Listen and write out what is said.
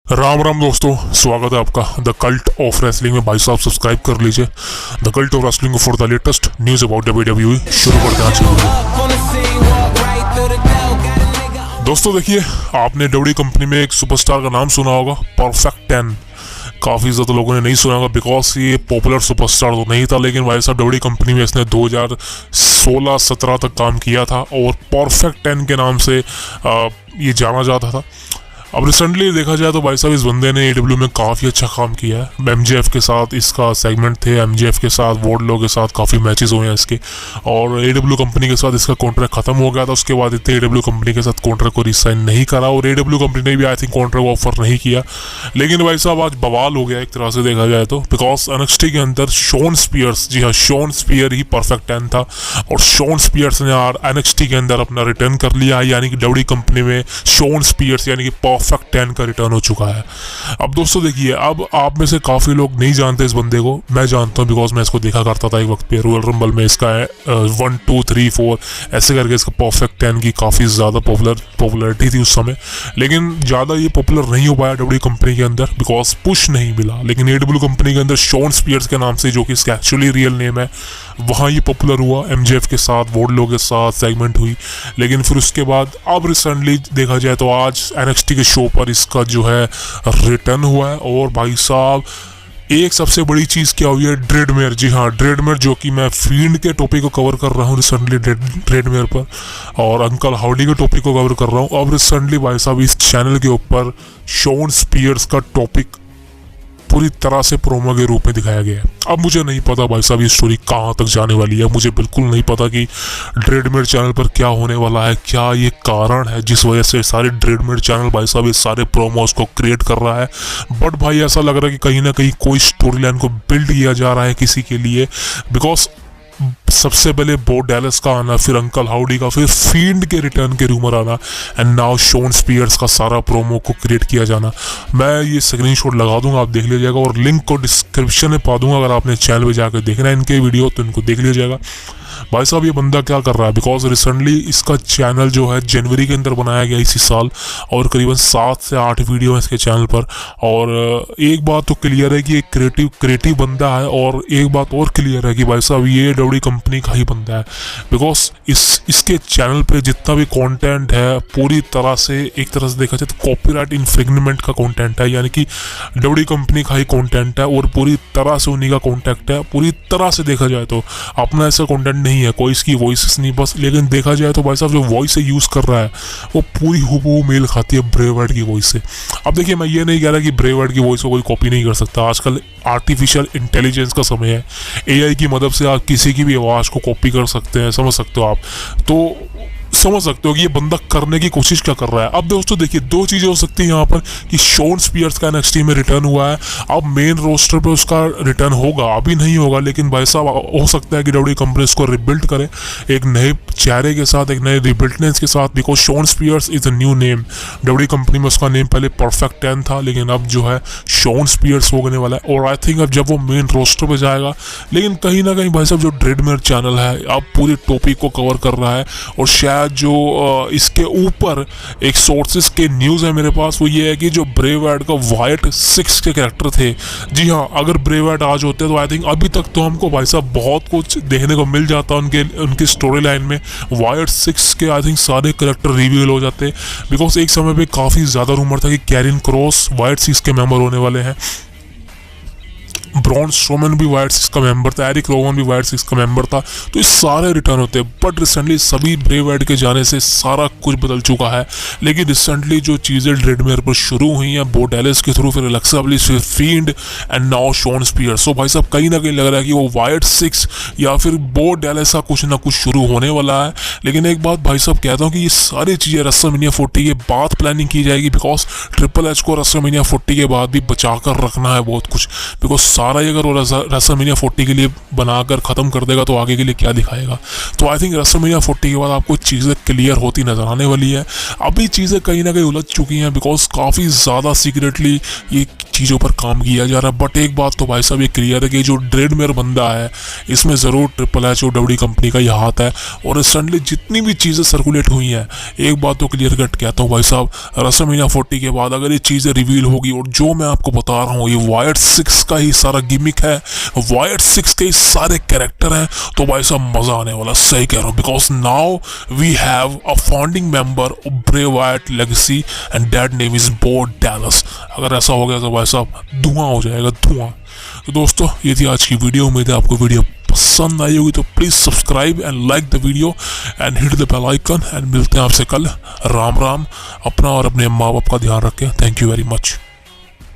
राम राम दोस्तों, स्वागत है आपका द कल्ट ऑफ रेसलिंग में। भाई साहब सब्सक्राइब कर लीजिए the cult of wrestling for the latest news about WWE। शुरू करते हैं आज की वीडियो। दोस्तों देखिए, आपने WWE कंपनी में एक सुपरस्टार का नाम सुना होगा, परफेक्ट 10। काफ़ी ज़्यादा लोगों ने नहीं सुना होगा बिकॉज ये पॉपुलर सुपरस्टार तो नहीं था, लेकिन भाई साहब WWE कंपनी में इसने 2016-17 तक काम किया था और परफेक्ट 10 के नाम से ये जाना जाता था। अब रिसेंटली देखा जाए तो भाई साहब इस बंदे ने AEW में काफ़ी अच्छा काम किया है। MJF के साथ इसका सेगमेंट थे, MJF के साथ वॉर्डलो के साथ काफ़ी मैचेस हुए हैं इसके, और AEW कंपनी के साथ इसका कॉन्ट्रैक्ट खत्म हो गया था। उसके बाद इतने AEW कंपनी के साथ कॉन्ट्रैक्ट को रिसाइन नहीं करा और AEW कंपनी ने भी आई थिंक कॉन्ट्रैक्ट ऑफर नहीं किया। लेकिन भाई साहब आज बवाल हो गया एक तरह से देखा जाए तो, बिकॉज NXT के अंदर शॉन स्पीयर्स, जी हाँ शॉन स्पीयर ही परफेक्ट 10 था और शॉन स्पीयर्स ने यार NXT के अंदर अपना रिटर्न कर लिया है, यानी कि WWE कंपनी में शॉन स्पीयर्स यानी कि परफेक्ट 10 का रिटर्न हो चुका है। अब दोस्तों देखिए, अब आप में से काफ़ी लोग नहीं जानते इस बंदे को, मैं जानता हूँ बिकॉज मैं इसको देखा करता था एक वक्त पे। रॉयल रंबल में इसका 1 2 3 4 ऐसे करके इसका परफेक्ट 10 की काफ़ी ज़्यादा पॉपुलरिटी थी उस समय, लेकिन ज़्यादा ये पॉपुलर नहीं हो पाया WWE कंपनी के अंदर बिकॉज पुश नहीं मिला। लेकिन AEW कंपनी के अंदर शॉन स्पीयर्स के नाम से, जो कि इसका एक्चुअली रियल नेम है, वहाँ ये पॉपुलर हुआ। MJF के साथ, वॉर्डलो के साथ सेगमेंट हुई, लेकिन फिर उसके बाद अब रिसेंटली देखा जाए तो आज NXT के शो पर इसका जो है रिटर्न हुआ है। और भाई साहब एक सबसे बड़ी चीज़ क्या हुई है, ड्रेडमेयर। जी हाँ ड्रेडमेयर, जो कि मैं फील्ड के टॉपिक को कवर कर रहा हूँ रिसेंटली ड्रेडमेयर पर, और अंकल हाउडी के टॉपिक को कवर कर रहा हूँ। अब रिसेंटली भाई साहब इस चैनल के ऊपर शॉन स्पीयर्स का टॉपिक पूरी तरह से प्रोमो के रूप में दिखाया गया है। अब मुझे नहीं पता भाई साहब ये स्टोरी कहाँ तक जाने वाली है, मुझे बिल्कुल नहीं पता कि ड्रेडमेयर चैनल पर क्या होने वाला है, क्या ये कारण है जिस वजह से सारे ड्रेडमेयर चैनल भाई साहब ये सारे प्रोमोस को क्रिएट कर रहा है। बट भाई ऐसा लग रहा है कि कहीं ना कहीं कोई स्टोरी लाइन को बिल्ड किया जा रहा है किसी के लिए, बिकॉज सबसे पहले बो डैलस का आना, फिर अंकल हाउडी का, फिर फील्ड के रिटर्न के रूमर आना, एंड नाउ शॉन स्पीयर्स का सारा प्रोमो को क्रिएट किया जाना। मैं ये स्क्रीनशॉट लगा दूंगा, आप देख लीजिएगा, और लिंक को डिस्क्रिप्शन में पा दूंगा। अगर आपने चैनल पे जाकर देखना है इनके वीडियो तो इनको देख लीजिएगा। भाई साहब ये बंदा क्या कर रहा है, बिकॉज रिसेंटली इसका चैनल जो है जनवरी के अंदर बनाया गया इसी साल, और करीबन 7 से 8 वीडियो है इसके चैनल पर। और एक बात तो क्लियर है कि एक क्रिएटिव बंदा है, और एक बात और क्लियर है कि भाई साहब ये WWE कंपनी का ही बंदा है, बिकॉज इसके चैनल पे जितना भी कंटेंट है पूरी तरह से, एक तरह से देखा जाए तो कॉपीराइट इन्फ्रिंगमेंट का कंटेंट है, यानी कि WWE कंपनी का ही कंटेंट है और पूरी तरह से उन्हीं का कॉन्टेक्ट है। पूरी तरह से देखा जाए तो अपना ऐसा कंटेंट नहीं है, कोई इसकी वॉइस नहीं बस, लेकिन देखा जाए तो भाई साहब जो वॉइस यूज़ कर रहा है वो पूरी हुबहू मेल खाती है ब्रे वाइट की वॉइस से। अब देखिए, मैं ये नहीं कह रहा कि ब्रे वाइट की वॉइस को कोई कॉपी नहीं कर सकता, आजकल आर्टिफिशियल इंटेलिजेंस का समय है, AI की मदद से आप किसी की भी आवाज़ को कॉपी कर सकते हैं, समझ सकते हो आप, तो समझ सकते हो कि ये बंदा करने की कोशिश क्या कर रहा है। अब दोस्तों देखिए, दो चीज़ें हो सकती हैं यहाँ पर कि शॉन स्पीयर्स का NXT में रिटर्न हुआ है, अब मेन रोस्टर पे उसका रिटर्न होगा, अभी नहीं होगा, लेकिन भाई साहब हो सकता है कि WWE कंपनी उसको रिबिल्ड करे एक नए चेहरे के साथ, एक नए रिबिल्डनेस के साथ, because Shawn Spears is a new name. WWE company में उसका नेम पहले परफेक्ट 10 था, लेकिन अब जो है शॉन स्पीयर्स होने वाला है, और आई थिंक अब जब वो मेन रोस्टर पे जाएगा, लेकिन कहीं ना कहीं भाई साहब जो ड्रेडमेयर चैनल है अब पूरी टॉपिक को कवर कर रहा है, और शायद जो इसके ऊपर एक सोर्सेस के न्यूज़ है मेरे पास, वो ये है कि जो ब्रे वाइट का वाइट 6 के कैरेक्टर थे, जी हाँ अगर ब्रे वाइट आज होते तो आई थिंक अभी तक तो हमको भाई साहब बहुत कुछ देखने को मिल जाता उनकी स्टोरी लाइन में। वाइट 6 के आई थिंक सारे कैरेक्टर रिवील हो जाते, बिकॉज एक समय पे काफ़ी ज़्यादा रूमर था कि कैरिन क्रॉस वाइट 6 के मेंबर होने वाले हैं, ब्रॉन स्ट्रोमन भी वाइट 6 का मेंबर था, एरिक रोवन भी वाइट 6 का मेंबर था, तो ये सारे रिटर्न होते हैं। बट रिसेंटली सभी ब्रे वाइट के जाने से सारा कुछ बदल चुका है। लेकिन रिसेंटली जो चीज़ें ड्रेडमेयर पर शुरू हुई हैं, बो डैलस के थ्रू, फिर एलेक्सा ब्लिस, फिर field, and now Shawn Spears, so भाई साहब कहीं ना कहीं लग रहा है कि वो वाइट 6 या फिर बो डैलस का कुछ ना कुछ शुरू होने वाला है। लेकिन एक बात भाई साहब कहता हूँ कि ये सारी चीज़ें रेसलमेनिया 40 के बाद प्लानिंग की जाएगी, बिकॉज ट्रिपल एच को रेसलमेनिया 40 के बाद भी बचा कर रखना है बहुत कुछ, बिकॉज सारा ही अगर वो रेसलमेनिया 40 के लिए बनाकर ख़त्म कर देगा तो आगे के लिए क्या दिखाएगा। तो आई थिंक रेसलमेनिया 40 के बाद आपको चीज़ें क्लियर होती नजर आने वाली है। अभी चीज़ें कहीं ना कहीं उलझ चुकी हैं, बिकॉज काफ़ी ज़्यादा सीक्रेटली ये चीज़ों पर काम किया जा रहा है। बट एक बात तो भाई साहब ये क्लियर है कि जो ड्रेडमेयर बंदा है इसमें ज़रूर ट्रिपल एच और डब्ल्यू कंपनी का ही हाथ है। और रिसेंटली जितनी भी चीज़ें सर्कुलेट हुई हैं, एक बात तो क्लियर कट कहता हूँ भाई साहब, रेसलमेनिया 40 के बाद अगर ये चीज़ें रिवील होगी और जो मैं आपको बता रहा हूँ ये वायर्ड 6 का ही सारा गिमिक है, वायर्ड 6 के ही सारे कैरेक्टर हैं, तो भाई साहब मज़ा आने वाला, सही कह रहा हूँ। Because now we have a founding member of Bray Wyatt legacy and that name is Bo Dallas. अगर ऐसा हो गया तो भाई साहब धुआं हो जाएगा, धुआं। तो दोस्तों ये थी आज की वीडियो। उम्मीद है आपको वीडियो पसंद आई होगी, तो please subscribe and like the video and hit the bell icon. And मिलते हैं आपसे कल। राम राम। अपना और अपने माँ बाप का ध्यान रखें। Thank you very much.